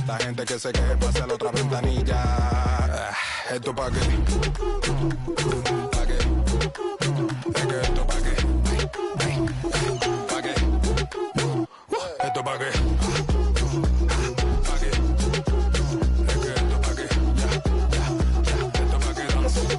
La gente que se queje pase a la otra ventanilla. Esto pa' qué. Pa' qué. Es que esto pa' qué. Pa' qué. Esto pa' qué. Pa' qué. Es que esto pa' qué. Ya. Esto pa' qué. Dance.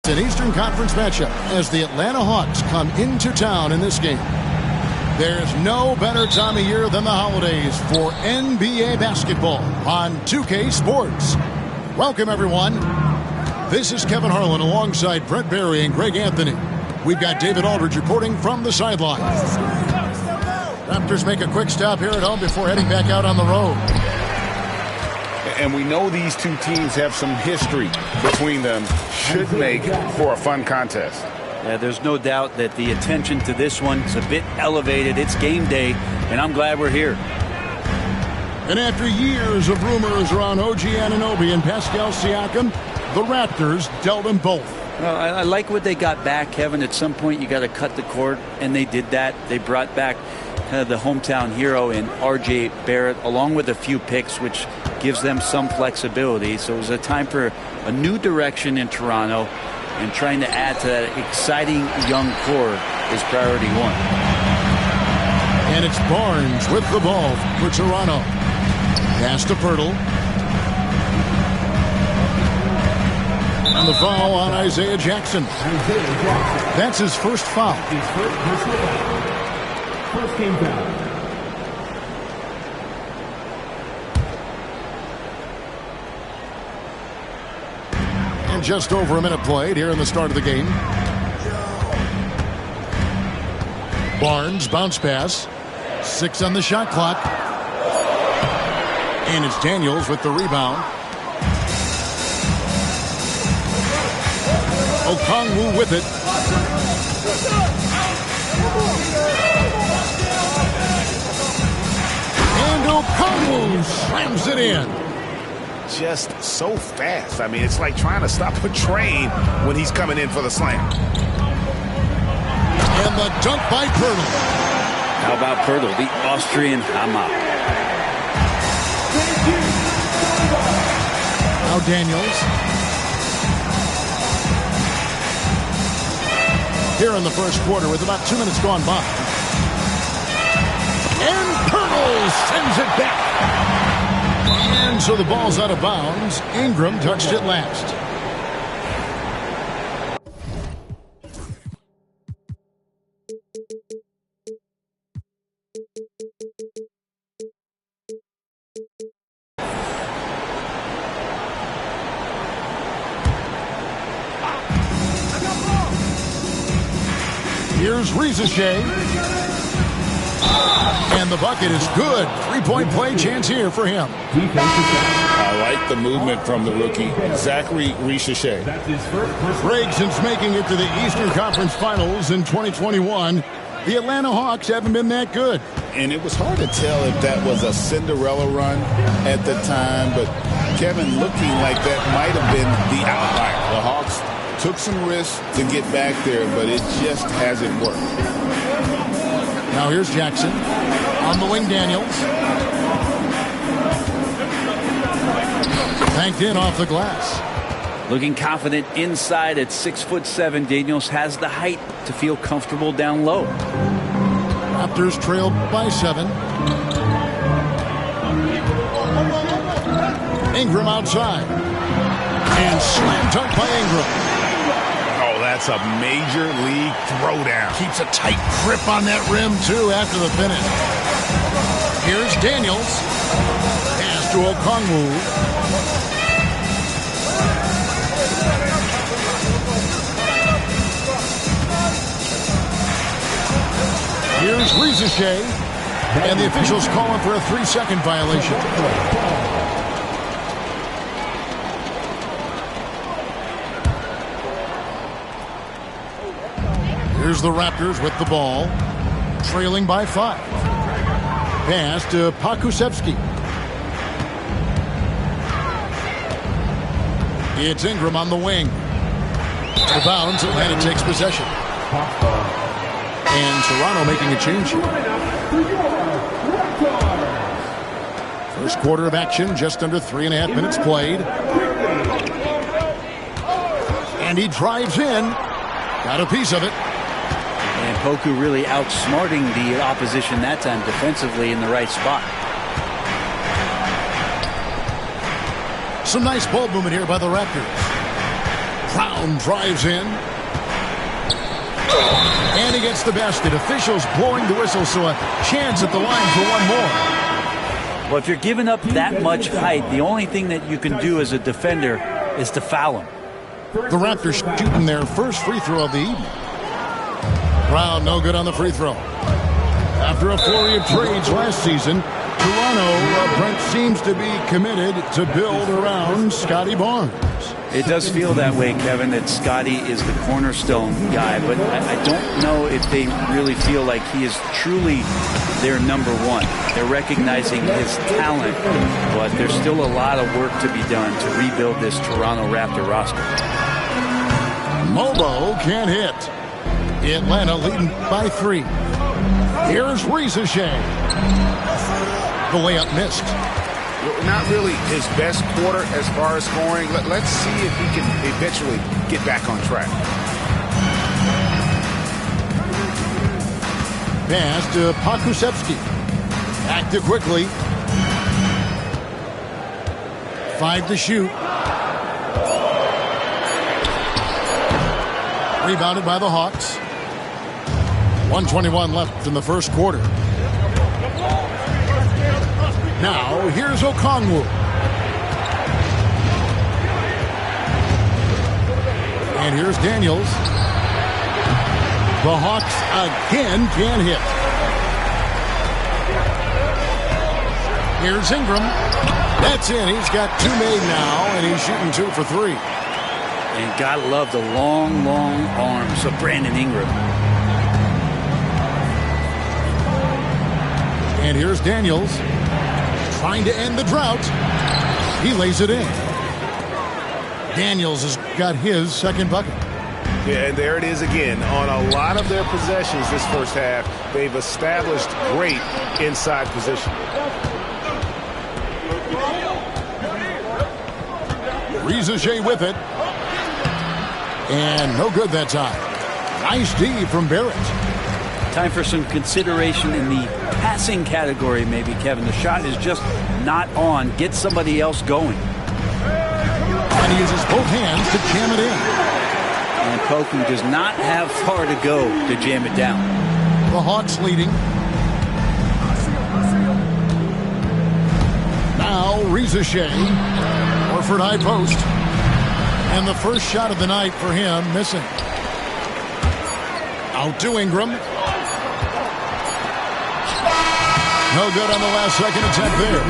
An Eastern Conference matchup as the Atlanta Hawks come into town in this game. There's no better time of year than the holidays for NBA basketball on 2K Sports. Welcome, everyone. This is Kevin Harlan alongside Brett Barry and Greg Anthony. We've got David Aldridge reporting from the sideline. Raptors make a quick stop here at home before heading back out on the road. And we know these two teams have some history between them. Should make for a fun contest. Yeah, there's no doubt that the attention to this one is a bit elevated. It's game day, and I'm glad we're here. And after years of rumors around OG Anunoby and Pascal Siakam, the Raptors dealt them both. Well, I like what they got back, Kevin. At some point, you got to cut the cord, and they did that. They brought back kind of the hometown hero in R.J. Barrett, along with a few picks, which gives them some flexibility. So it was a time for a new direction in Toronto, and trying to add to that exciting young core is priority one. And it's Barnes with the ball for Toronto. Pass to Pirtle. And the foul on Isaiah Jackson. That's his first foul. First game foul. And just over a minute played here in the start of the game. Barnes, bounce pass. 6 on the shot clock. And it's Daniels with the rebound. Okongwu with it. And Okongwu slams it in. Just so fast. I mean, it's like trying to stop a train when he's coming in for the slam. And the dunk by Pirtle. How about Pirtle, the Austrian Hammer? Now Daniels. Here in the first quarter with about 2 minutes gone by. And Pirtle sends it back. And so the ball's out of bounds. Ingram touched it last. Here's Rizichet. And the bucket is good. 3-point play chance here for him. I like the movement from the rookie, Zachary Richeche. Greg, since making it to the Eastern Conference Finals in 2021, the Atlanta Hawks haven't been that good. And it was hard to tell if that was a Cinderella run at the time, but Kevin, looking like that might have been the outlier. The Hawks took some risks to get back there, but it just hasn't worked. Now here's Jackson. On the wing, Daniels. Banked in off the glass. Looking confident inside at 6'7". Daniels has the height to feel comfortable down low. Raptors trailed by 7. Ingram outside. And slam dunk by Ingram. Oh, that's a major league throwdown. Keeps a tight grip on that rim, too, after the finish. Here's Daniels. Pass to Okongwu. Here's Richeche, and the officials calling for a 3-second violation. Here's the Raptors with the ball, trailing by 5. Pass to Pokusevski. It's Ingram on the wing. Out of bounds, Atlanta takes possession. And Toronto making a change here. First quarter of action, just under 3.5 minutes played. And he drives in. Got a piece of it. And Poku really outsmarting the opposition that time defensively in the right spot. Some nice ball movement here by the Raptors. Brown drives in. And he gets the basket. Officials blowing the whistle, so a chance at the line for one more. Well, if you're giving up that much height, the only thing that you can do as a defender is to foul him. The Raptors shooting their first free throw of the evening. Brown no good on the free throw. After a flurry of trades last season, Toronto, Brent, seems to be committed to build around Scotty Barnes. It does feel that way, Kevin, that Scotty is the cornerstone guy, but I don't know if they really feel like he is truly their number one. They're recognizing his talent, but there's still a lot of work to be done to rebuild this Toronto Raptor roster. Mobo can't hit. Atlanta leading by 3. Here's Richeche. The layup missed. Not really his best quarter as far as scoring. Let's see if he can eventually get back on track. Pass to Pokusevski. Active quickly. 5 to shoot. Rebounded by the Hawks. 1:21 left in the first quarter. Now, here's Okongwu. And here's Daniels. The Hawks again can't hit. Here's Ingram. That's in. He's got 2 made now, and he's shooting 2 for 3. And gotta love the long, long arms of Brandon Ingram. And here's Daniels. Trying to end the drought. He lays it in. Daniels has got his second bucket. Yeah, and there it is again. On a lot of their possessions this first half, they've established great inside position. Richeche with it. And no good that time. Nice D from Barrett. Time for some consideration in the passing category, maybe, Kevin. The shot is just not on. Get somebody else going. And he uses both hands to jam it in. And Poku does not have far to go to jam it down. The Hawks leading. Now Richeche. Horford high post. And the first shot of the night for him missing. Out to Ingram. No good on the last second attempt there.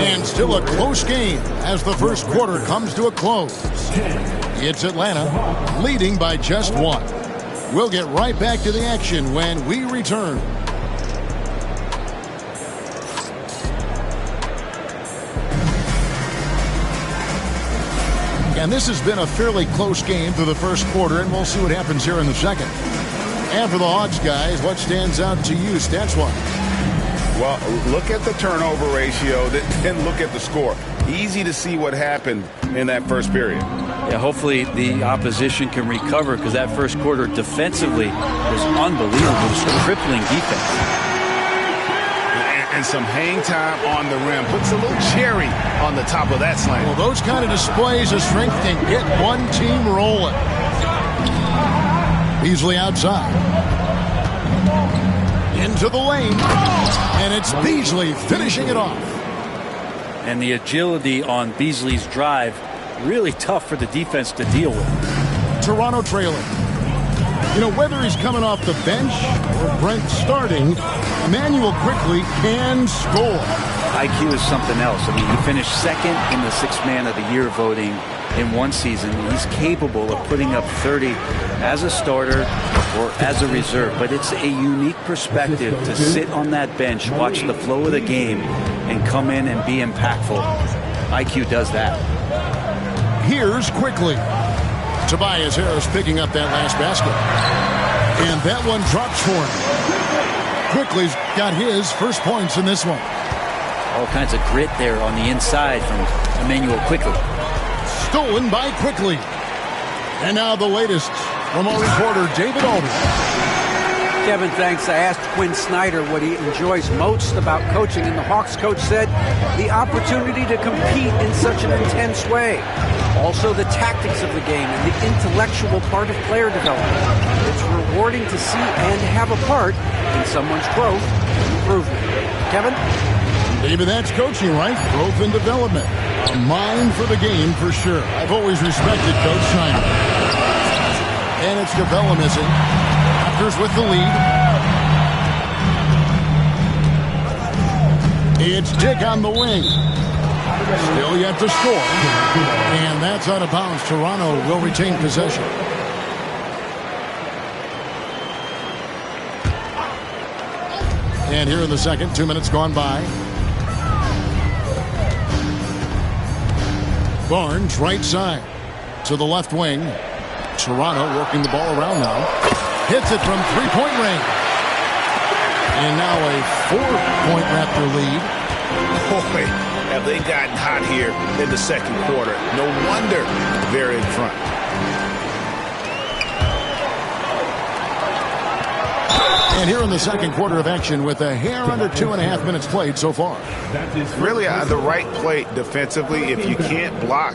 And still a close game as the first quarter comes to a close. It's Atlanta leading by just one. We'll get right back to the action when we return. And this has been a fairly close game through the first quarter, and we'll see what happens here in the second. And for the Hawks, guys, what stands out to you stats-wise? Well, look at the turnover ratio, then look at the score. Easy to see what happened in that first period. Yeah, hopefully the opposition can recover, because that first quarter defensively was unbelievable. It was crippling defense. And some hang time on the rim. Puts a little cherry on the top of that slam. Well, those kind of displays of strength can get one team rolling. Beasley outside. Into the lane. And it's Beasley finishing it off. And the agility on Beasley's drive, really tough for the defense to deal with. Toronto trailing. You know, whether he's coming off the bench or Brent starting, Emmanuel quickly can score. IQ is something else. I mean, he finished second in the Sixth Man of the Year voting in one season. He's capable of putting up 30 as a starter or as a reserve. But it's a unique perspective to sit on that bench, watch the flow of the game, and come in and be impactful. IQ does that. Here's quickly. Tobias Harris picking up that last basket. And that one drops for him. Quickly's got his first points in this one. All kinds of grit there on the inside from Emmanuel Quickly. Stolen by Quickly. And now the latest from our reporter, David Aldridge. Kevin, thanks. I asked Quinn Snyder what he enjoys most about coaching, and the Hawks coach said the opportunity to compete in such an intense way. Also, the tactics of the game and the intellectual part of player development. It's rewarding to see and have a part in someone's growth and improvement. Kevin? Maybe that's coaching, right? Growth and development. A mind for the game for sure. I've always respected Coach Snyder. And it's development. Raptors with the lead. It's Dick on the wing. Still yet to score. And that's out of bounds. Toronto will retain possession. And here in the second, 2 minutes gone by. Barnes right side to the left wing. Toronto working the ball around now. Hits it from three-point range. And now a 4-point Raptor lead. Boy, have they gotten hot here in the second quarter. No wonder they're in front. And here in the second quarter of action with a hair under 2.5 minutes played so far. Really the right play defensively. If you can't block,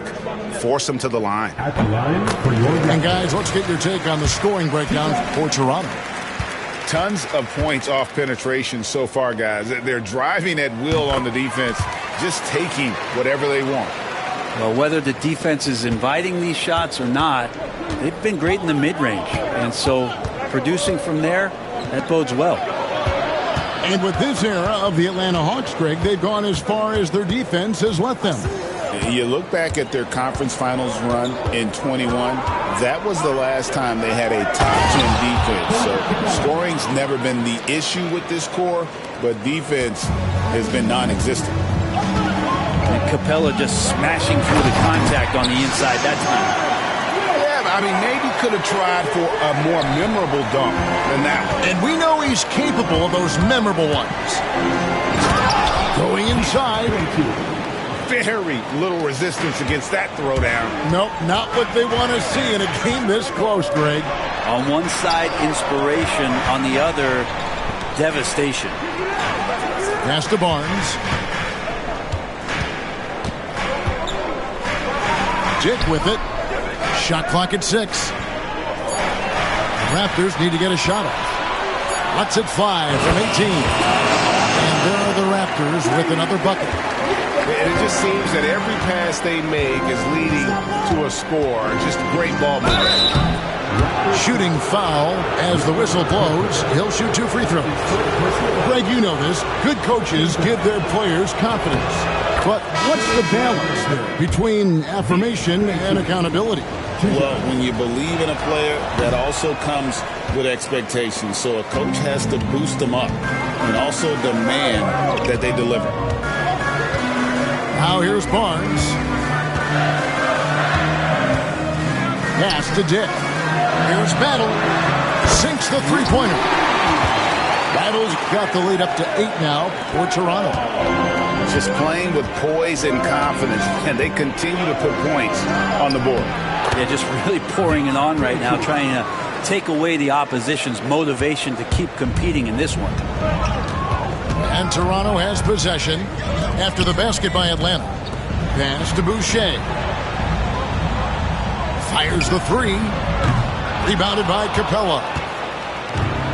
force them to the line. And guys, let's get your take on the scoring breakdown for Toronto. Tons of points off penetration so far, guys. They're driving at will on the defense, just taking whatever they want. Well, whether the defense is inviting these shots or not, they've been great in the mid-range. And so producing from there, that bodes well. And with this era of the Atlanta Hawks, Greg, they've gone as far as their defense has let them. You look back at their conference finals run in 21, that was the last time they had a top 10 defense. So scoring's never been the issue with this core, but defense has been non-existent. And Capella just smashing through the contact on the inside that time. Yeah, I mean, maybe could have tried for a more memorable dunk than that one. And we know he's capable of those memorable ones. Going inside. Very little resistance against that throwdown. Nope, not what they want to see in a game this close, Greg. On one side, inspiration. On the other, devastation. Pass to Barnes. Dick with it. Shot clock at 6. Raptors need to get a shot off. Lets it fly from 18. And there are the Raptors with another bucket. And it just seems that every pass they make is leading to a score. Just great ball movement. Shooting foul as the whistle blows. He'll shoot 2 free throws. Greg, you know this. Good coaches give their players confidence. But what's the balance there between affirmation and accountability? Well, when you believe in a player, that also comes with expectations. So a coach has to boost them up and also demand that they deliver. Now here's Barnes. Pass to Dick. Here's Battle. Sinks the three-pointer. Battle's got the lead up to 8 now for Toronto. Just playing with poise and confidence, and they continue to put points on the board. Yeah, just really pouring it on right now, trying to take away the opposition's motivation to keep competing in this one. And Toronto has possession after the basket by Atlanta. Pass to Boucher. Fires the three. Rebounded by Capella.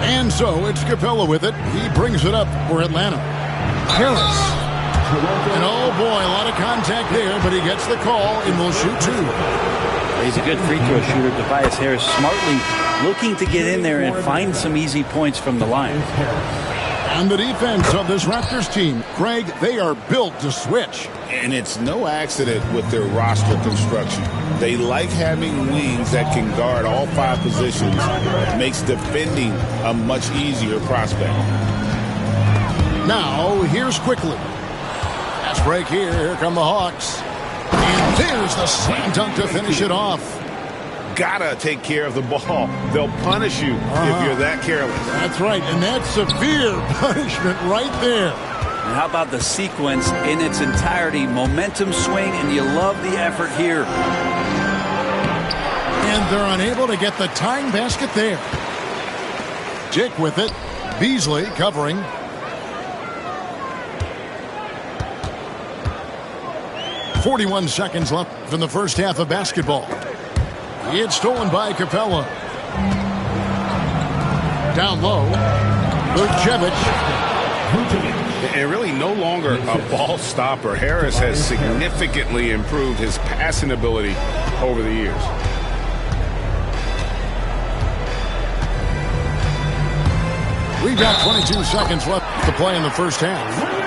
And so it's Capella with it. He brings it up for Atlanta. Harris. And oh boy, a lot of contact there, but he gets the call and will shoot 2. He's a good free throw shooter. Tobias Harris smartly looking to get in there and find some easy points from the line. And the defense of this Raptors team, Greg, they are built to switch. And it's no accident with their roster construction. They like having wings that can guard all 5 positions. It makes defending a much easier prospect. Now, here's Quickly. Fast break here. Here come the Hawks. And there's the slam dunk to finish it off. Gotta take care of the ball. They'll punish you if you're that careless. That's right, and that's severe punishment right there. And how about the sequence in its entirety? Momentum swing, and you love the effort here. And they're unable to get the tying basket there. Dick with it. Beasley covering. .41 seconds left in the first half of basketball. It's stolen by Capella. Down low. Vucevic. And really no longer a ball stopper. Harris has significantly improved his passing ability over the years. We've got 22 seconds left to play in the first half.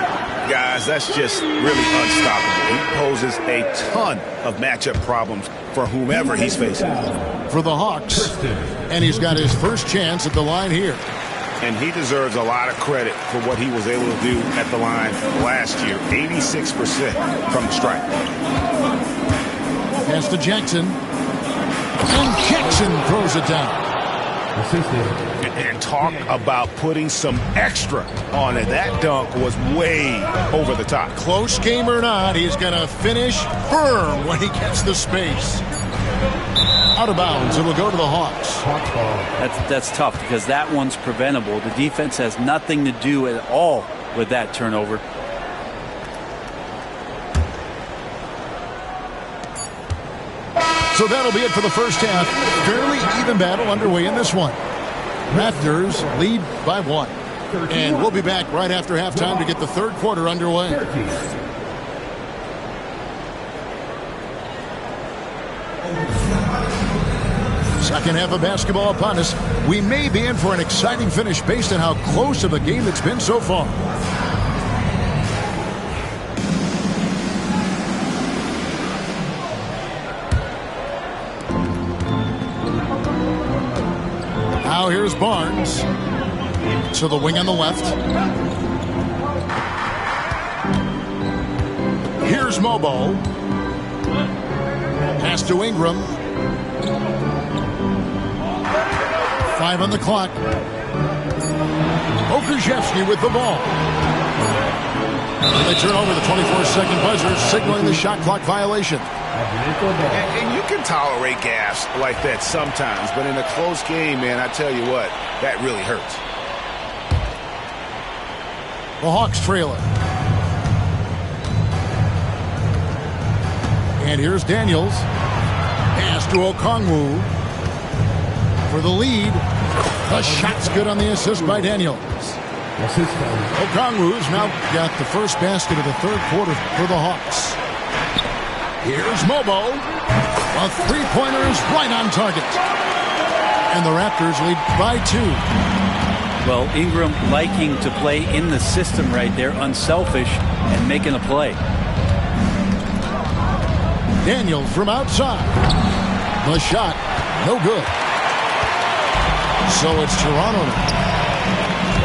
Guys, that's just really unstoppable. He poses a ton of matchup problems for whomever he's facing. For the Hawks. And he's got his first chance at the line here. And he deserves a lot of credit for what he was able to do at the line last year. 86% from the stripe. Pass to Jackson. And Jackson throws it down. And talk about putting some extra on it. That dunk was way over the top. Close game or not, he's going to finish firm when he gets the space. Out of bounds, it will go to the Hawks. That's tough because that one's preventable. The defense has nothing to do at all with that turnover. So that'll be it for the first half. Fairly even battle underway in this one. Raptors lead by 1. And we'll be back right after halftime to get the third quarter underway. Second half of basketball upon us. We may be in for an exciting finish based on how close of a game it's been so far. Now here's Barnes. To the wing on the left. Here's Mobo. Pass to Ingram. 5 on the clock. Okajewski with the ball. And they turn over the 24-second buzzer, signaling the shot clock violation. And you can tolerate gaffes like that sometimes, but in a close game, man, I tell you what, that really hurts. The Hawks trail it. And here's Daniels. Pass to Okongwu. For the lead. The shot's good on the assist by Daniels. Okongwu's now got the first basket of the third quarter for the Hawks. Here's Mobo. A three-pointer is right on target. And the Raptors lead by 2. Well, Ingram liking to play in the system right there, unselfish and making a play. Daniels from outside. The shot, no good. So it's Toronto now.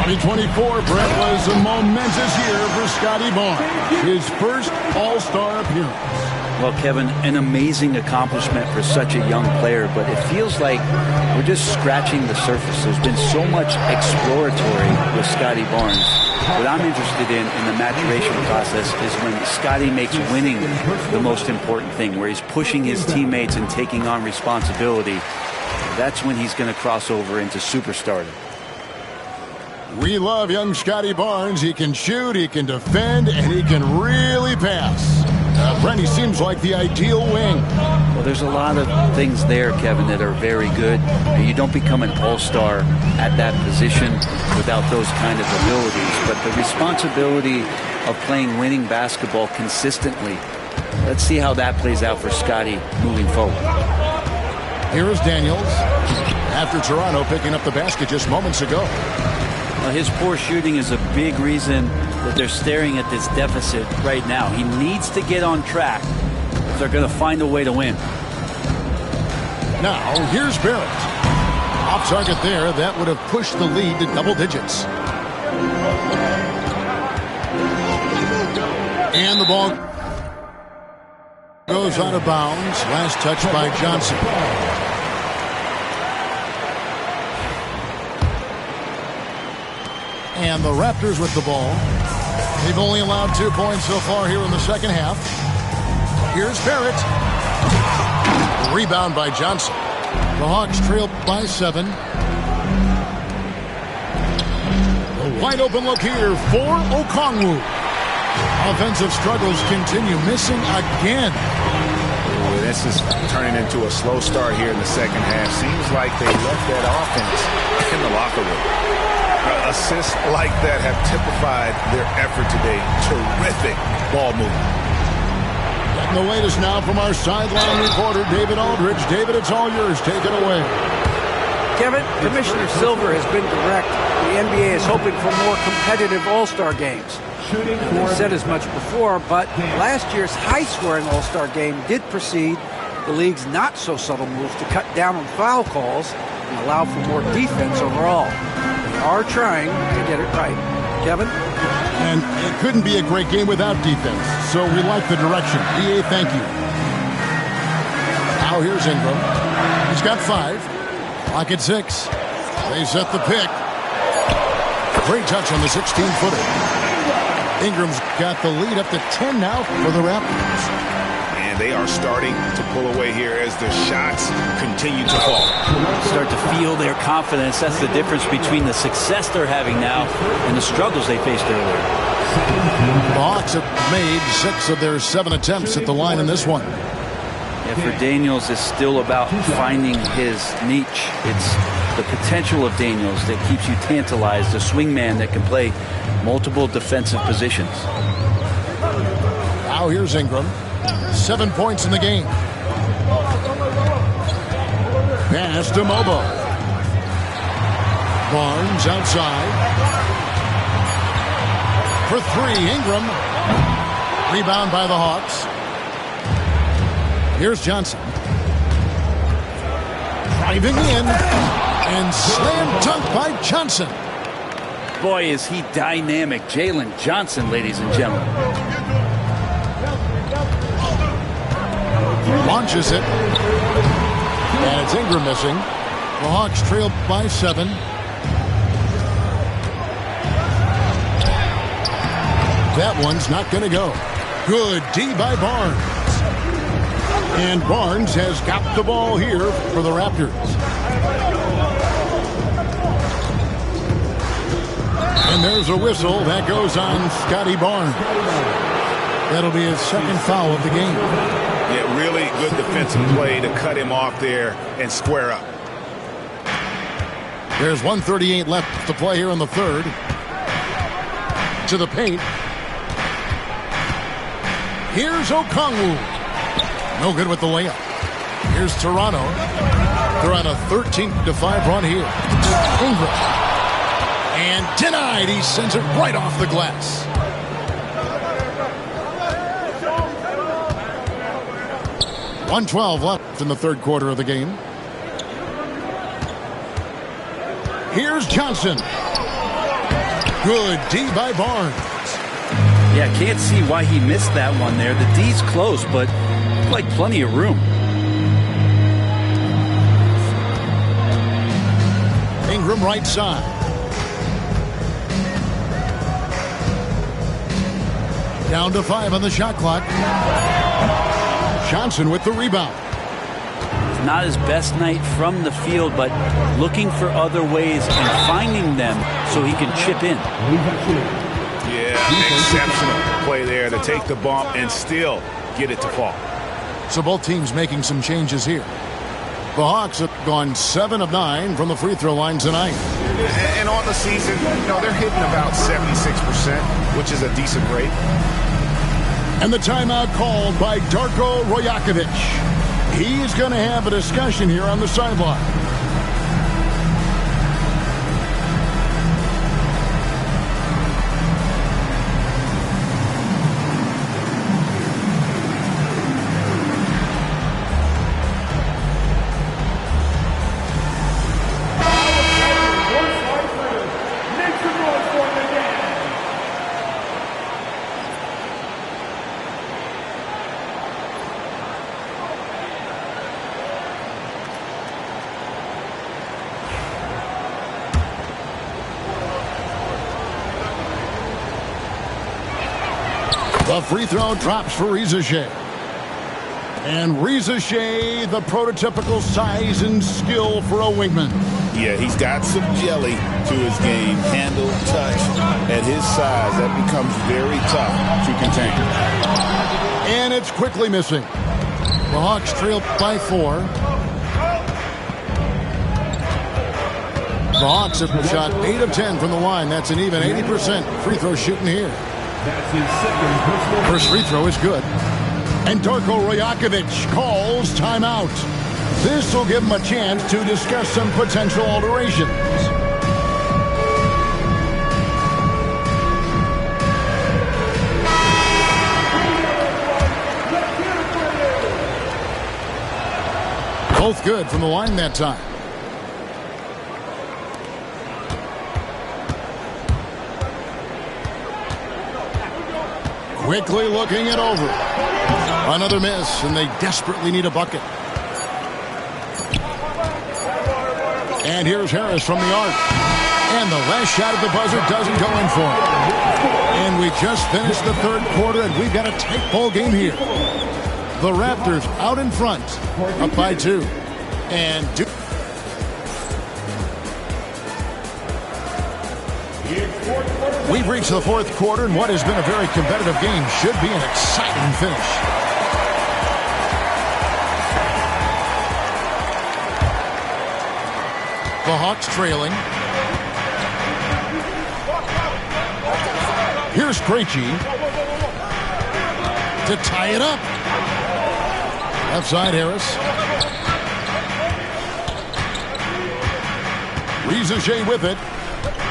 2024, Brett, was a momentous year for Scotty Barnes. His first All-Star appearance. Well, Kevin, an amazing accomplishment for such a young player, but it feels like we're just scratching the surface. There's been so much exploratory with Scotty Barnes. What I'm interested in the maturation process is when Scotty makes winning the most important thing, where he's pushing his teammates and taking on responsibility. That's when he's going to cross over into superstardom. We love young Scotty Barnes. He can shoot, he can defend, and he can really pass. Brent, he seems like the ideal wing. Well, there's a lot of things there, Kevin, that are very good. You don't become an all-star at that position without those kind of abilities. But the responsibility of playing winning basketball consistently, let's see how that plays out for Scotty moving forward. Here is Daniels after Toronto picking up the basket just moments ago. His poor shooting is a big reason that they're staring at this deficit right now. He needs to get on track if they're going to find a way to win. Now, here's Barrett. Off target there. That would have pushed the lead to double digits. And the ball goes out of bounds. Last touch by Johnson. And the Raptors with the ball. They've only allowed 2 points so far here in the second half. Here's Barrett. Rebound by Johnson. The Hawks trail by 7. A wide open look here for Okongwu. Offensive struggles continue, missing again. This is turning into a slow start here in the second half. Seems like they left that offense in the locker room. Assists like that have typified their effort today. Terrific ball movement. Getting the latest now from our sideline reporter, David Aldridge. David, it's all yours. Take it away. Kevin, Commissioner Silver has been direct. The NBA is hoping for more competitive All-Star games. I've said as much before, but last year's high-scoring All-Star game did precede the league's not-so-subtle move to cut down on foul calls and allow for more defense overall. They are trying to get it right. Kevin? And it couldn't be a great game without defense, so we like the direction. EA, thank you. Now here's Ingram. He's got 5. Clock at 6. They set the pick. Great touch on the 16-footer. Ingram's got the lead up to 10 now for the Raptors. And they are starting to pull away here as the shots continue to fall. Start to feel their confidence. That's the difference between the success they're having now and the struggles they faced earlier. The Hawks have made 6 of their 7 attempts at the line in this one. Yeah, for Daniels, it's still about finding his niche. It's the potential of Daniels that keeps you tantalized, a swingman that can play multiple defensive positions. Now here's Ingram. 7 points in the game. Pass to Mobo. Barnes outside. For 3, Ingram. Rebound by the Hawks. Here's Johnson. Driving in. And slam dunk by Johnson. Boy, is he dynamic. Jalen Johnson, ladies and gentlemen. Launches it. And it's Ingram missing. The Hawks trail by 7. That one's not going to go. Good D by Barnes. And Barnes has got the ball here for the Raptors. And there's a whistle that goes on Scotty Barnes. That'll be his second foul of the game. Yeah, really good defensive play to cut him off there and square up. There's 1:38 left to play here in the third. To the paint. Here's Okongwu. No good with the layup. Here's Toronto. They're on a 13-5 run here. Ingram. And denied. He sends it right off the glass. .112 left in the third quarter of the game. Here's Johnson. Good D by Barnes. Yeah, can't see why he missed that one there. The D's close, but like plenty of room. Ingram right side. Down to 5 on the shot clock. Johnson with the rebound. Not his best night from the field, but looking for other ways and finding them so he can chip in. Yeah, exceptional play there to take the bump and still get it to fall. So both teams making some changes here. The Hawks have gone 7 of 9 from the free throw line tonight. And on the season, they're hitting about 76%, which is a decent rate. And the timeout called by Darko Rojakovic. He's going to have a discussion here on the sideline. The free throw drops for Reza Shea. And Reza Shea, the prototypical size and skill for a wingman. Yeah, he's got some jelly to his game. Handle, touch. At his size, that becomes very tough to contain. And it's quickly missing. The Hawks trail by 4. The Hawks have shot 8 of 10 from the line. That's an even 80% free throw shooting here. That's his second personal. First free throw is good. And Darko Rojakovic calls timeout. This will give him a chance to discuss some potential alterations. Both good from the line that time. Quickly looking it over. Another miss, and they desperately need a bucket. And here's Harris from the arc. And the last shot at the buzzer doesn't go in for him. And we just finished the third quarter, and we've got a tight ball game here. The Raptors out in front, up by 2. And we've reached the fourth quarter, and what has been a very competitive game should be an exciting finish. The Hawks trailing. Here's Krejci to tie it up. Left side, Harris. Reza Shea with it.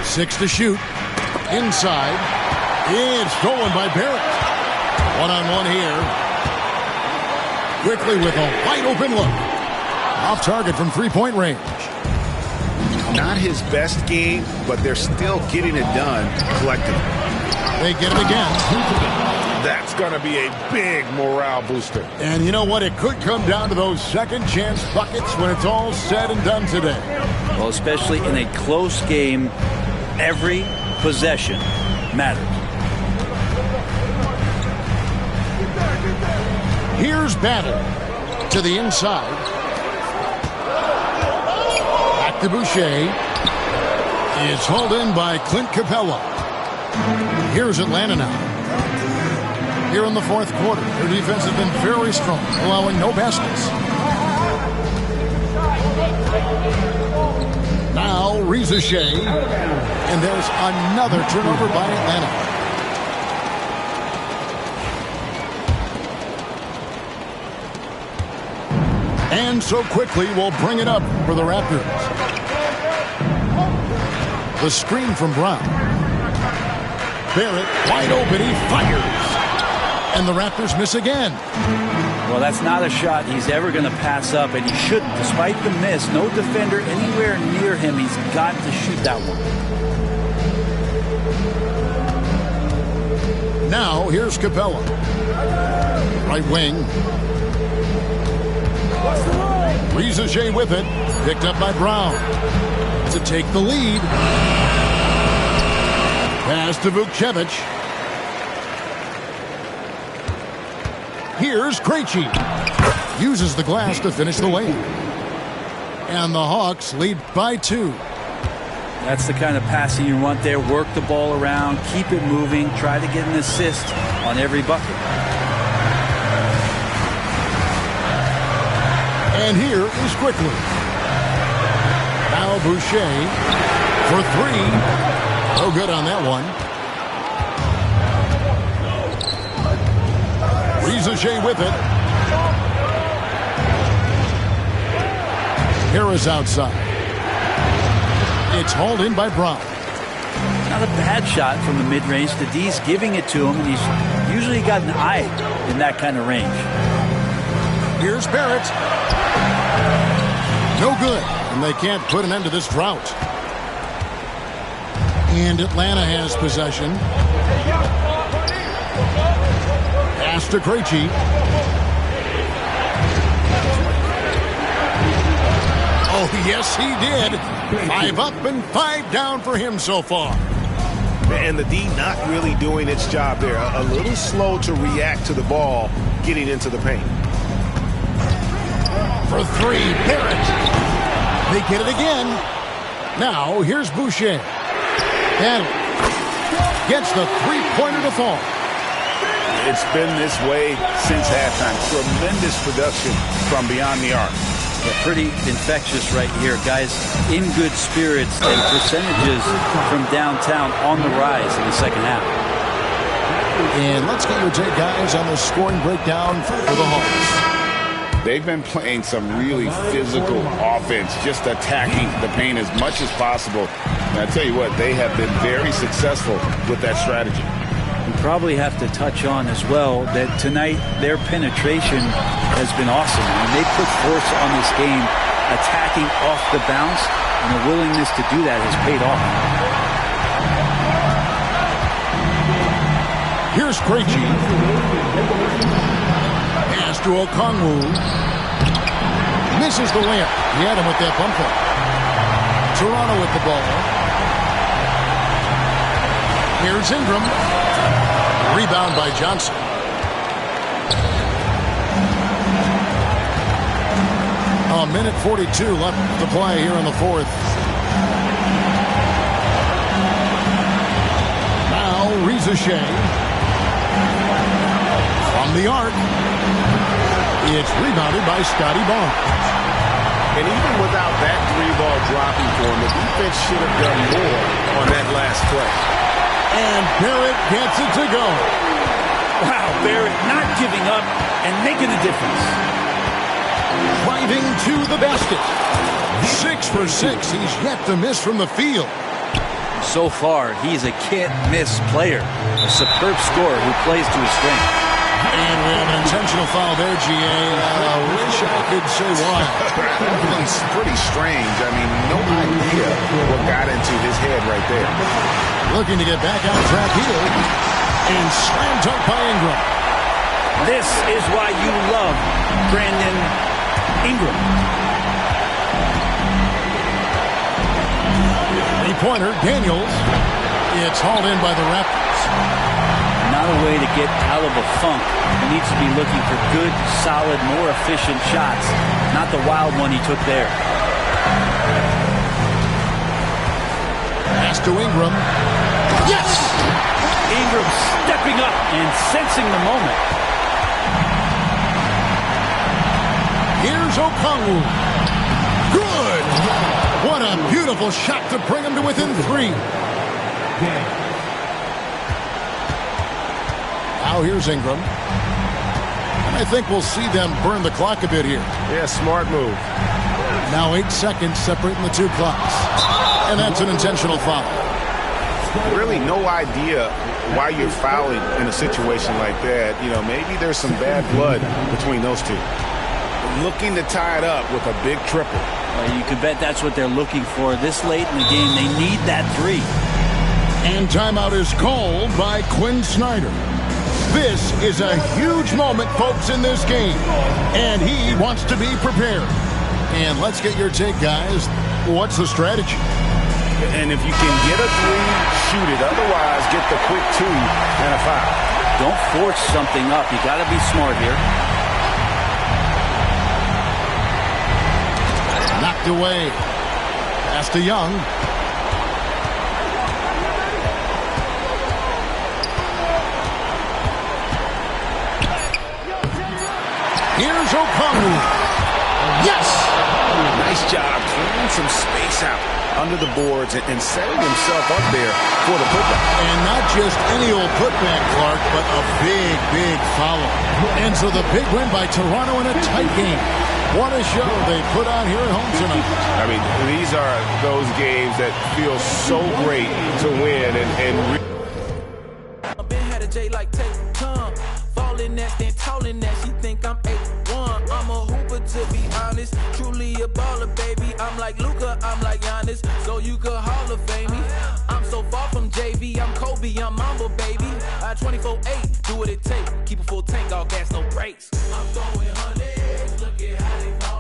6 to shoot. Inside. It's stolen by Barrett. One-on-one here. Quickly with a wide open look. Off target from three-point range. Not his best game, but they're still getting it done collectively. They get it again. That's going to be a big morale booster. And you know what? It could come down to those second chance buckets when it's all said and done today. Well, especially in a close game, every possession matters. Here's Battle to the inside. Back to Boucher. It's hauled in by Clint Capella. Here's Atlanta now. Here in the fourth quarter, their defense has been very strong, allowing no baskets. Now Reza Shea, and there's another turnover by Atlanta. And so quickly will bring it up for the Raptors. The screen from Brown. Barrett wide open. He fires. And the Raptors miss again. Well, that's not a shot he's ever going to pass up, and he shouldn't. Despite the miss, no defender anywhere near him. He's got to shoot that one. Now, here's Capella. Right wing. Reza Shea with it. Picked up by Brown. To take the lead. Pass to Vukcevic. Here's Krejci. Uses the glass to finish the layup. And the Hawks lead by 2. That's the kind of passing you want there. Work the ball around, keep it moving, try to get an assist on every bucket. And here is Quickly. Now Boucher for 3. No good on that one. Reza Shea with it. Harris outside. It's hauled in by Brown. Not a bad shot from the mid-range. The D's giving it to him, and he's usually got an eye in that kind of range. Here's Barrett. No good. And they can't put an end to this drought. And Atlanta has possession. Pass to Krejci. Oh, yes, he did. 5 up and 5 down for him so far. And the D not really doing its job there. A little slow to react to the ball getting into the paint. For 3, Barrett. They get it again. Now, here's Boucher. And gets the three-pointer to fall. It's been this way since halftime. Tremendous production from beyond the arc. Yeah, pretty infectious right here. Guys in good spirits and percentages from downtown on the rise in the second half. And let's get your take, guys, on the scoring breakdown for the Hawks. They've been playing some really physical offense, just attacking the paint as much as possible. And I tell you what, they have been very successful with that strategy. We probably have to touch on as well that tonight their penetration has been awesome. I mean, they put force on this game, attacking off the bounce, and the willingness to do that has paid off. Here's Krejci. Pass to Okongwu. Misses the layup. He had him with that bump up. Toronto with the ball. Here's Ingram. Rebound by Johnson. A minute 42 left to play here in the fourth. Now Reza Shea. From the arc. It's rebounded by Scotty Barnes. And even without that 3-ball dropping for him, the defense should have done more on that last play. And Barrett gets it to go. Wow, Barrett not giving up and making a difference. Driving to the basket. 6 for 6. He's yet to miss from the field. So far, he's a can't-miss player. A superb scorer who plays to his strength. And we have an intentional foul there, GA. I wish I could say why. It's pretty strange. I mean, no idea what got into his head right there. Looking to get back on track here. And slam dunk by Ingram. This is why you love Brandon Ingram. 3-pointer, Daniels. It's hauled in by the Raptors. Not a way to get out of a funk. He needs to be looking for good, solid, more efficient shots. Not the wild one he took there. Pass to Ingram. Yes! Ingram stepping up and sensing the moment. Here's Okongwu. Good! What a beautiful shot to bring him to within 3. Now here's Ingram. And I think we'll see them burn the clock a bit here. Yeah, smart move. Now 8 seconds separating the two clocks. And that's an intentional foul. Really no idea why you're fouling in a situation like that. You know, maybe there's some bad blood between those two. Looking to tie it up with a big triple. You can bet that's what they're looking for. This late in the game, they need that 3. And timeout is called by Quinn Snyder. This is a huge moment, folks, in this game. And he wants to be prepared. And let's get your take, guys. What's the strategy? And if you can get a 3, shoot it. Otherwise, get the quick 2 and a foul. Don't force something up. You got to be smart here. Knocked away. Pass to Young. Here's Okongwu. Yes! Nice job clearing some space out under the boards and setting himself up there for the putback. And not just any old putback, Clark, but a big, big follow. And so the big win by Toronto in a tight game. What a show they put on here at home tonight. I mean, these are those games that feel so great to win I've been had a J like take tongue. Falling that, then tolling that. She think I'm 8'1". I'm a hooper to be honest. Truly a baller, baby. I'm like Luka, I'm like Giannis. So you could Hall of Fame me. I'm so far from JV. I'm Kobe, I'm Mamba, baby. I 24/8, do what it take. Keep a full tank, all gas, no brakes. I'm throwing hundreds. Look at how they fall.